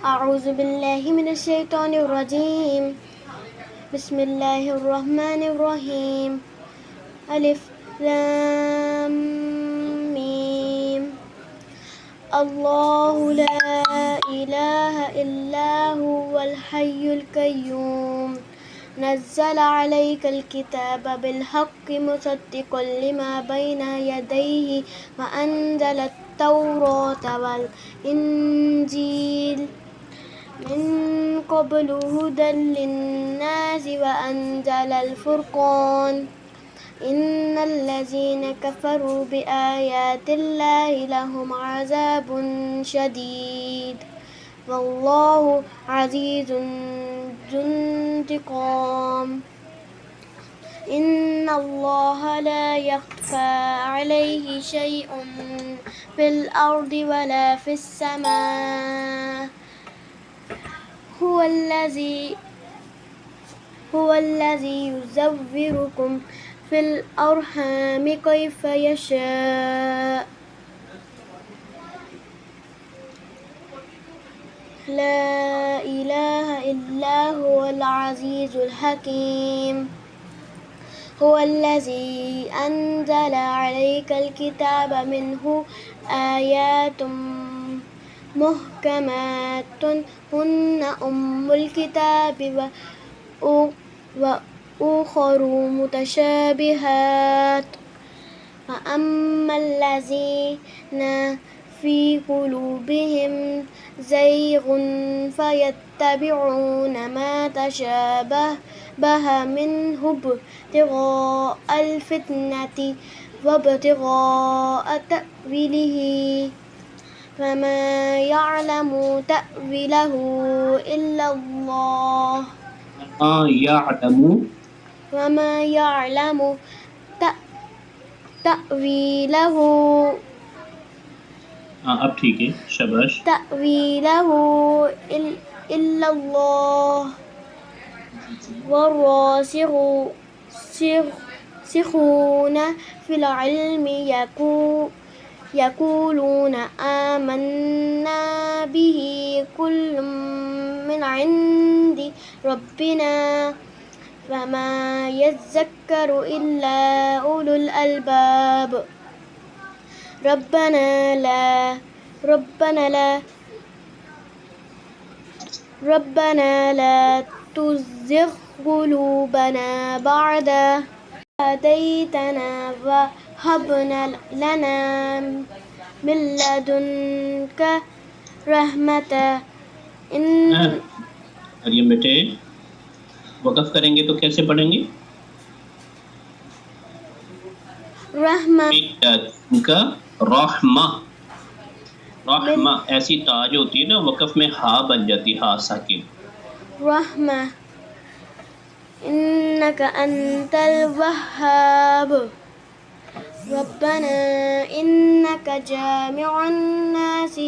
أعوذ بالله من الشيطان الرجيم. بسم الله الرحمن الرحيم. ألف لام ميم. الله لا إله إلا هو الحي القيوم نزل عليك الكتاب بالحق مصدقا لما بين يديه وأنزل التوراة والإنجيل من قبل هدى للناس وأنزل الفرقان إن الذين كفروا بآيات الله لهم عذاب شديد والله عزيز ذو انتقام إن الله لا يخفى عليه شيء في الأرض ولا في السماء هو الذي يزوركم في الأرحام كيف يشاء لا إله إلا هو العزيز الحكيم هو الذي أنزل عليك الكتاب منه آيات محكمات هن أم الكتاب وأخر متشابهات فأما الذين في قلوبهم زيغ فيتبعون ما تشابه منه ابتغاء الفتنة وابتغاء تأويله وما يعلم تأويله إلا الله وما يعلم تأويله अब ठीक है शाबाश تأويله إلا الله والراسخون في العلم يقولون آمنا به كل من عند ربنا وما يذكر إلا أولو الألباب ربنا لا تزغ قلوبنا بعد هديتنا وهب لنا من لدنك रहमत मरियम बेटे वक़फ़ करेंगे तो कैसे पढ़ेंगे? रहमा उनका रहमा रहमा ऐसी ताज होती है ना वक़फ़ में हा बन जाती हा साकिन रहमा इन्नका अंतल वहाब रब्बना इन्नका जामिउन नासि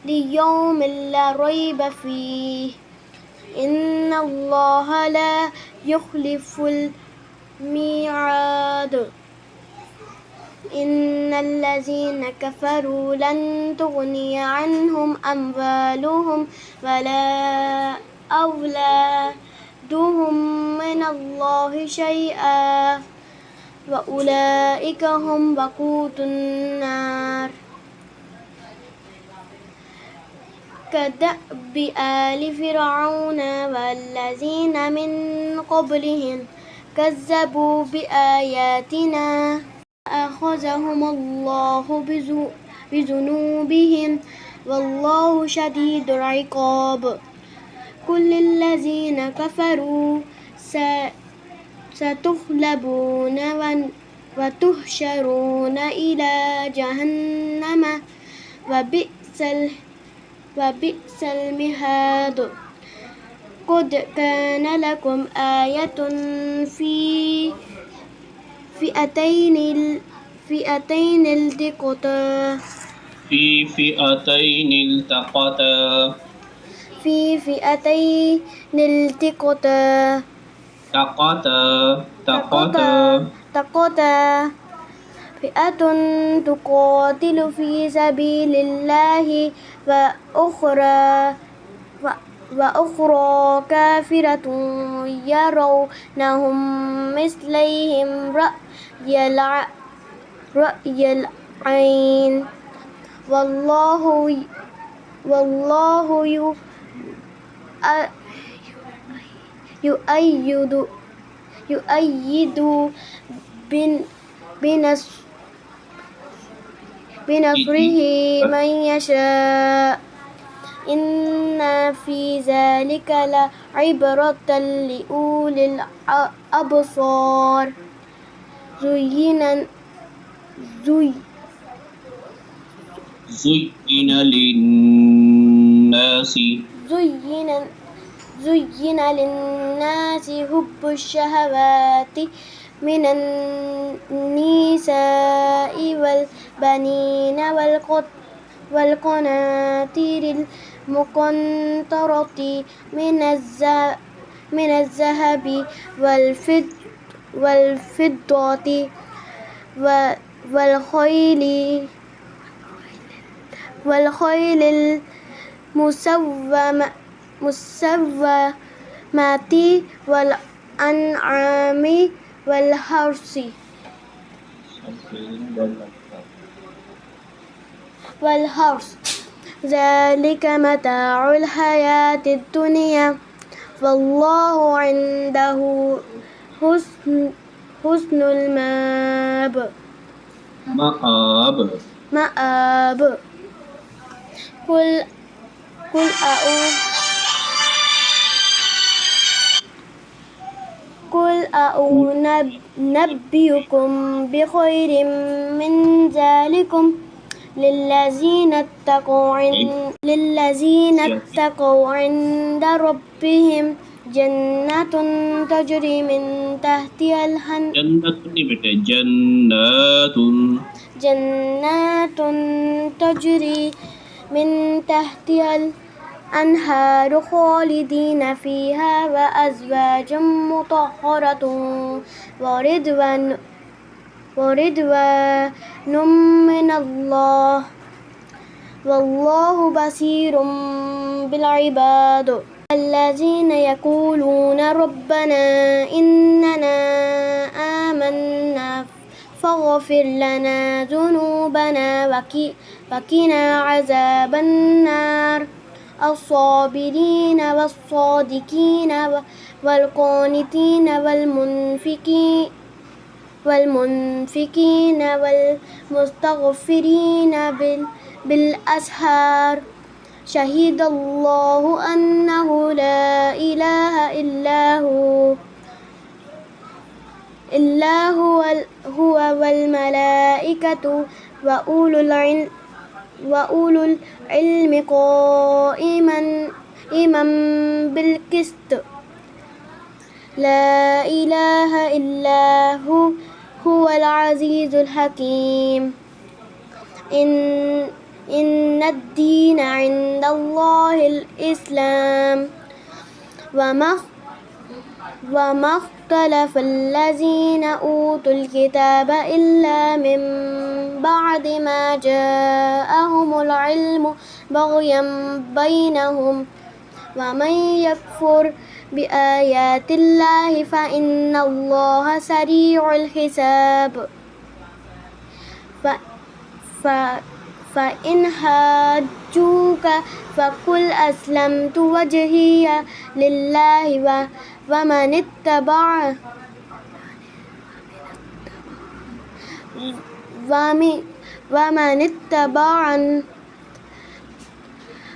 लियौमिन ला रैब फीह इन्नल्लाहा ला युखलिफुल मिआद إن الذين كفروا لن تغني عنهم أموالهم ولا أولادهم من الله شيئا وأولئك هم وقود النار كدأب آل فرعون والذين من قبلهم كذبوا بآياتنا أخذهم الله بذنوبهم والله شديد العقاب كل الذين كفروا ستغلبون وتحشرون إلى جهنم وبئس المهاد قد كان لكم آية في فئتين التقتا تقتا فئة تقاتل في سبيل الله وأخرى وأخرى كافرة يرونهم مثليهم رأي العين والله يؤيد بنصره من يشاء إن في ذلك لعبرة لأولي الأبصار زين للناس للناس حب الشهوات من النساء والبنين والقناطير المقنطرة من الذهب والفضة والخيل المسومة والأنعام والحرث ذلك متاع الحياة الدنيا والله عنده حسن المآب. قل أنبئكم بخير من ذلكم للذين اتقوا عند ربهم جنات تجري من تحتها جنات تجري من تحتها الأنهار خالدين فيها وأزواج مطهرة ورضوان من الله والله بصير بالعباد. الذين يقولون ربنا إننا آمنا فاغفر لنا ذنوبنا وقنا عذاب النار الصابرين والصادقين والقانتين والمنفقين والمستغفرين بالأسحار شهد الله أنه لا إله إلا هو والملائكة وأولو العلم قائما بالقسط لا إله إلا هو العزيز الحكيم. إن الدين عند الله الإسلام وما اختلف الذين أوتوا الكتاب إلا من بعد ما جاءهم العلم بغيا بينهم ومن يكفر بآيات الله فإن الله سريع الحساب. فإن حاجوك فقل أسلمت وجهي لله ومن اتبعني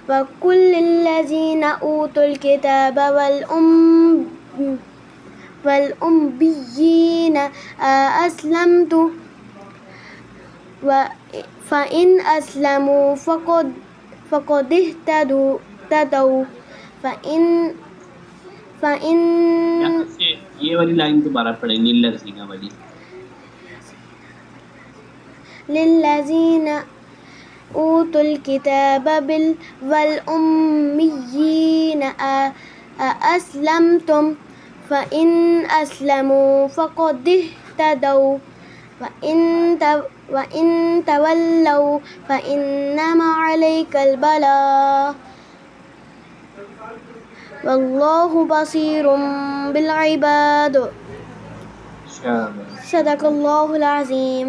وقل للذين أوتوا الكتاب والأميين أسلمت فإن أسلموا فقد اهتدوا فإن ये वाली लाइन दोबारा पढ़े लिल्लज़ीना वाली للذين أوتوا الكتاب والأميين أسلمتم فإن أسلموا فقد اهتدوا وإن تولوا فإنما عليك البلاغ वल्लाहु बसीरुम बिल इबाद। शाबाश। सदकल्लाहुल अज़ीम।